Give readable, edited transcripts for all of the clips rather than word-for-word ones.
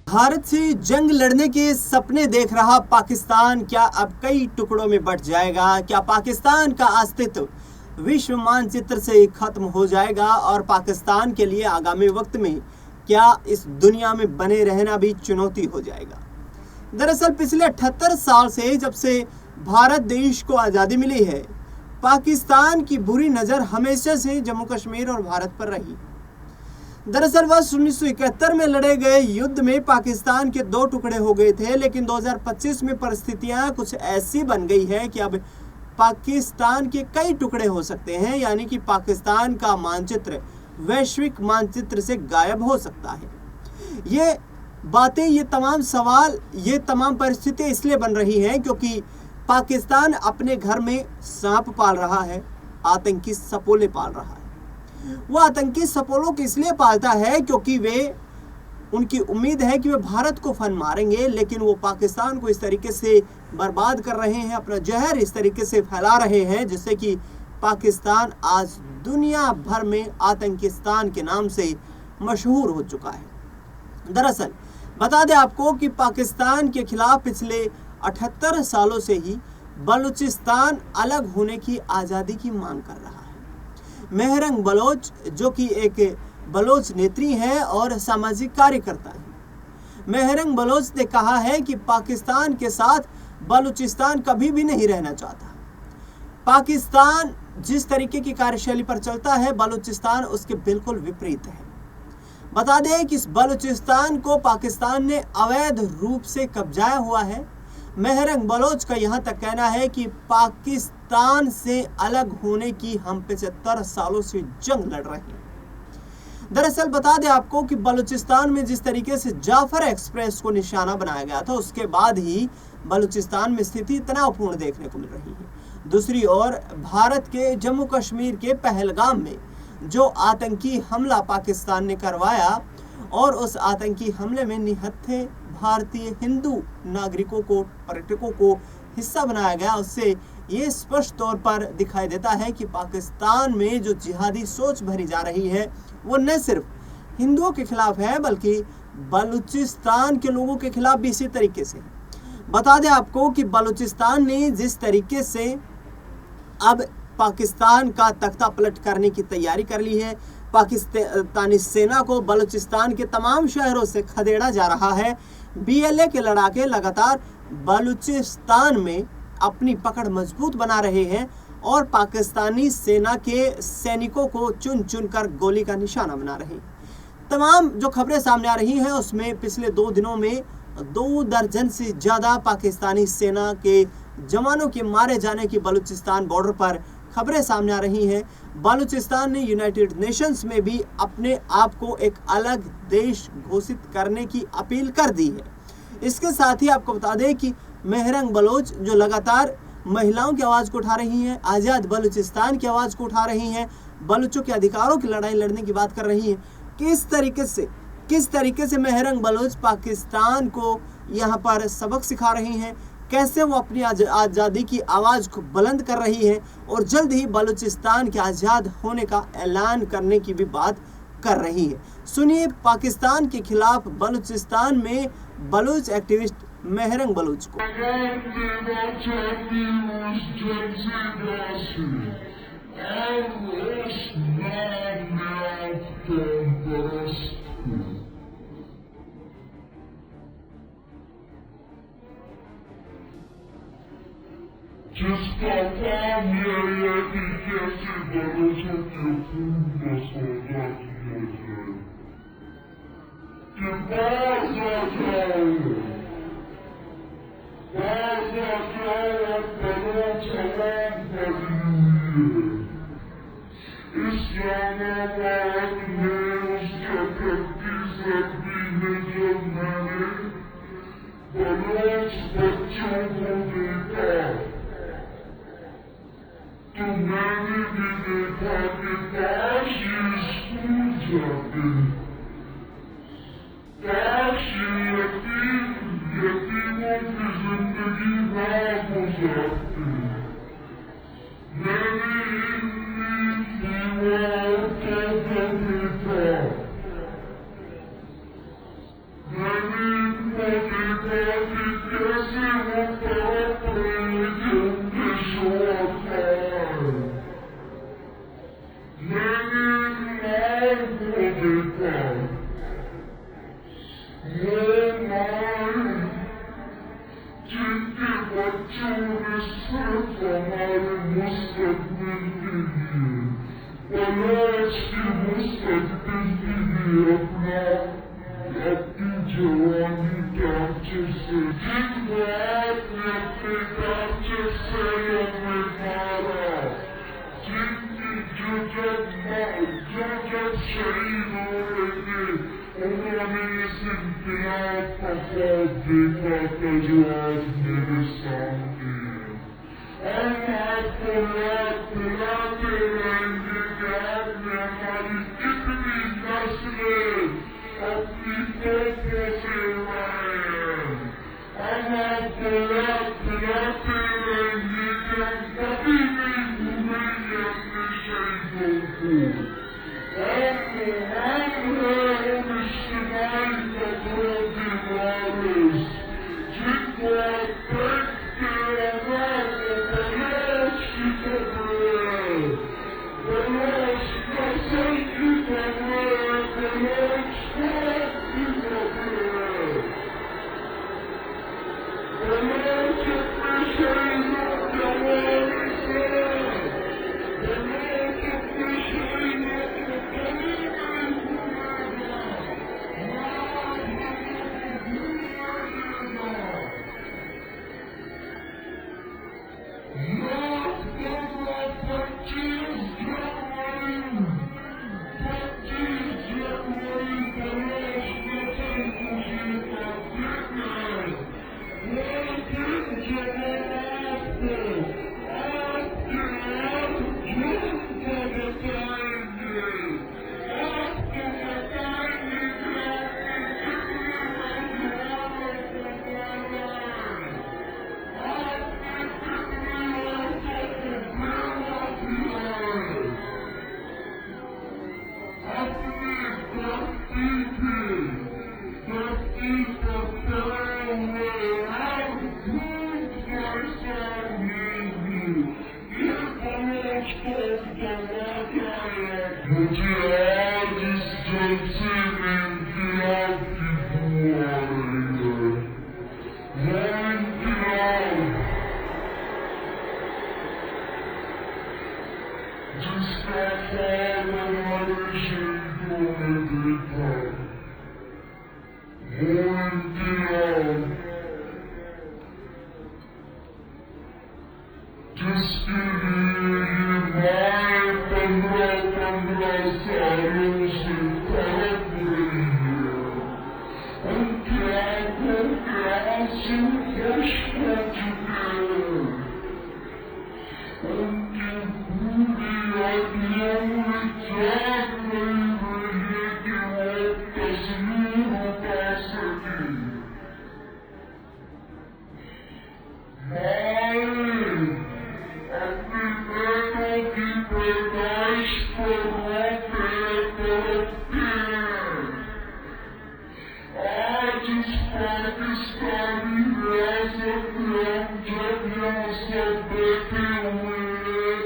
भारत से जंग लड़ने के सपने देख रहा पाकिस्तान क्या अब कई टुकड़ों में बंट जाएगा? क्या पाकिस्तान का अस्तित्व विश्व मानचित्र से खत्म हो जाएगा और पाकिस्तान के लिए आगामी वक्त में क्या इस दुनिया में बने रहना भी चुनौती हो जाएगा? दरअसल पिछले 78 साल से जब से भारत देश को आज़ादी मिली है, पाकिस्तान की बुरी नज़र हमेशा से जम्मू कश्मीर और भारत पर रही। दरअसल वर्ष 1971 में लड़े गए युद्ध में पाकिस्तान के 2 टुकड़े हो गए थे, लेकिन 2025 में परिस्थितियां कुछ ऐसी बन गई है कि अब पाकिस्तान के कई टुकड़े हो सकते हैं, यानी कि पाकिस्तान का मानचित्र वैश्विक मानचित्र से गायब हो सकता है। ये बातें, ये तमाम सवाल, ये तमाम परिस्थितियां इसलिए बन रही हैं क्योंकि पाकिस्तान अपने घर में सांप पाल रहा है, आतंकी सपोले पाल रहा है। वो आतंकी सपोलों को इसलिए पालता है क्योंकि उनकी उम्मीद है कि वे भारत को फन मारेंगे, लेकिन वो पाकिस्तान को इस तरीके से बर्बाद कर रहे हैं, अपना जहर इस तरीके से फैला रहे हैं जिससे कि पाकिस्तान आज दुनिया भर में आतंकिस्तान के नाम से मशहूर हो चुका है। दरअसल बता दें आपको कि पाकिस्तान के खिलाफ पिछले 78 सालों से ही बलूचिस्तान अलग होने की आज़ादी की मांग कर रहा है। मेहरंग बलोच, जो कि एक बलोच नेत्री हैं और सामाजिक कार्यकर्ता हैं, मेहरंग बलोच ने कहा है कि पाकिस्तान के साथ बलूचिस्तान कभी भी नहीं रहना चाहता। पाकिस्तान जिस तरीके की कार्यशैली पर चलता है, बलूचिस्तान उसके बिल्कुल विपरीत है। बता दें कि इस बलूचिस्तान को पाकिस्तान ने अवैध रूप से कब्जाया हुआ है। मेहरंग बलोच का यहाँ तक कहना है कि पाकिस्तान से अलग होने की हम 75 सालों से जंग लड़ रहे हैं। दरअसल बता दें आपको कि बलूचिस्तान में जिस तरीके से जाफर एक्सप्रेस को निशाना बनाया गया था, उसके बाद ही बलूचिस्तान में स्थिति तनावपूर्ण देखने को मिल रही है। दूसरी ओर भारत के जम्मू कश्मीर के पहलगाम में जो आतंकी हमला पाकिस्तान ने करवाया और उस आतंकी हमले में निहत्थे भारतीय हिंदू नागरिकों को, पर्यटकों को हिस्सा बनाया गया, उससे ये स्पष्ट तौर पर दिखाई देता है कि पाकिस्तान में जो जिहादी सोच भरी जा रही है वो न सिर्फ हिंदुओं के खिलाफ है बल्कि बलूचिस्तान के लोगों के खिलाफ भी इसी तरीके से। बता दें आपको कि बलूचिस्तान ने जिस तरीके से अब पाकिस्तान का तख्ता पलट करने की तैयारी कर ली है, पाकिस्तानी सेना को बलूचिस्तान के तमाम शहरों से खदेड़ा जा रहा है। BLA के लड़ाके लगातार बलूचिस्तान में अपनी पकड़ मजबूत बना रहे हैं और पाकिस्तानी सेना के सैनिकों को चुन चुन कर गोली का निशाना बना रहे हैं। तमाम जो खबरें सामने आ रही हैं उसमें पिछले 2 दिनों में 2 दर्जन से ज़्यादा पाकिस्तानी सेना के जवानों के मारे जाने की बलूचिस्तान बॉर्डर पर खबरें सामने आ रही हैं। बलूचिस्तान ने यूनाइटेड नेशंस में भी अपने आप को एक अलग देश घोषित करने की अपील कर दी है। इसके साथ ही आपको बता दें कि मेहरंग बलोच जो लगातार महिलाओं की आवाज़ को उठा रही हैं, आज़ाद बलूचिस्तान की आवाज़ को उठा रही हैं, बलूचों के अधिकारों की लड़ाई लड़ने की बात कर रही हैं, किस तरीके से मेहरंग बलोच पाकिस्तान को यहाँ पर सबक सिखा रही हैं, कैसे वो अपनी आज़ादी की आवाज़ को बुलंद कर रही है और जल्द ही बलूचिस्तान के आज़ाद होने का ऐलान करने की भी बात कर रही है। सुनिए पाकिस्तान के खिलाफ बलूचिस्तान में बलूच एक्टिविस्ट मेहरंग बलोच को। जिसका काम यह है कि कैसे बलोचों के खून का सौदा किया जाए, कि बाज आ जाओ बलोच आवाम बनी हुई है। इस्लामाबाद में उसके 31 में जब मैंने बलोच बच्चों को देखा तो मैंने भी देखा कि काश ये स्कूल जाते, काश ये यतीमों की जिंदगी ना गुजारते। मैंने इतनी दीवारों को देखा, मैंने देखा कि कैसे वो तड़प रहे थे उनके शोर पर। मैंने माँ को देखा, वो माँ जिनके बच्चों ने सिर्फ हमारे मुस्तकबिल के लिए, पलाश की मुस्तकबिल के लिए अपनी जवानी टार्चर से, जिनको आपने अपने टार्चर सेलों में मारा, जिनकी जो जब शहीद हो रहे उन्होंने इस इनकलाब का ख्वाब देखा था जो आज मेरे सामने है। हम आपको याद दिलाते रहेंगे कि आपने हमारी कितनी नस्लें अपनी तोपों से उड़ाए हैं। हम आपको याद दिलाते रहेंगे कि हम कभी नहीं भूलेंगे अपने शहीदों को। जिनको देखते मुझे आज इस जलसे में इंकलाब की बू आ रही है। वो इंकलाब जिसका ख्वाब हमारे शहीदों ने देखा, वो इंकलाब जिसके लिए ये माए 15 सालों से तड़प रही है। उनकी आंखों के आंसू खुश्क हो चुके हैं। उनकी पूरी हड्डियों में जान नहीं रही है कि वो तस्वीर उठा सके। अपनी बेटों की पैदाइश पर रोते तड़पते हैं। आज इस पाकिस्तानी रियासत में हम जब यहाँ सब बैठे हुए हैं,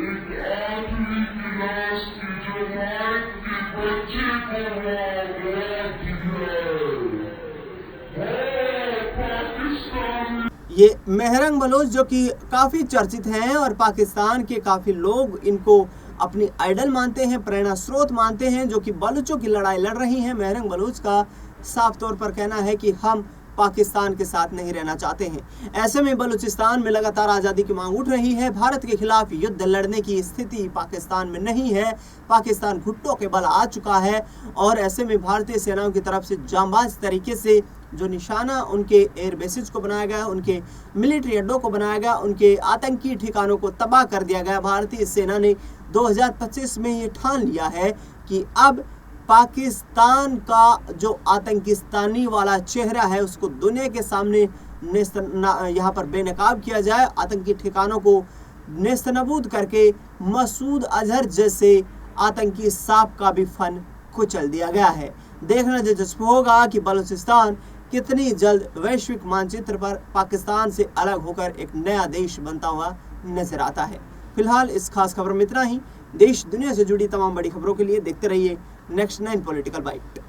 एक 8वीं क्लास की जमात के बच्चे को वहाँ पाकिस्तान ये मेहरंग बलोच जो कि काफ़ी चर्चित हैं और पाकिस्तान के काफ़ी लोग इनको अपनी आइडल मानते हैं, प्रेरणा स्रोत मानते हैं, जो कि बलूचों की लड़ाई लड़ रही हैं। मेहरंग बलूच का साफ तौर पर कहना है कि हम पाकिस्तान के साथ नहीं रहना चाहते हैं। ऐसे में बलूचिस्तान में लगातार आज़ादी की मांग उठ रही है। भारत के खिलाफ युद्ध लड़ने की स्थिति पाकिस्तान में नहीं है। पाकिस्तान घुट्टों के बल आ चुका है और ऐसे में भारतीय सेनाओं की तरफ से जांबाज तरीके से जो निशाना उनके एयर बेसिस को बनाया गया, उनके मिलिट्री अड्डों को बनाया गया, उनके आतंकी ठिकानों को तबाह कर दिया गया। भारतीय सेना ने 2025 में ये ठान लिया है कि अब पाकिस्तान का जो आतंकिस्तानी वाला चेहरा है उसको दुनिया के सामने यहाँ पर बेनकाब किया जाए। आतंकी ठिकानों को नेस्तनाबूद करके मसूद अजहर जैसे आतंकी सांप का भी फन कुचल दिया गया है। देखना दिलचस्प होगा कि बलूचिस्तान कितनी जल्द वैश्विक मानचित्र पर पाकिस्तान से अलग होकर एक नया देश बनता हुआ नजर आता है। फिलहाल इस खास खबर में इतना ही। देश दुनिया से जुड़ी तमाम बड़ी खबरों के लिए देखते रहिए नेक्स्ट 9 पॉलिटिकल बाइट।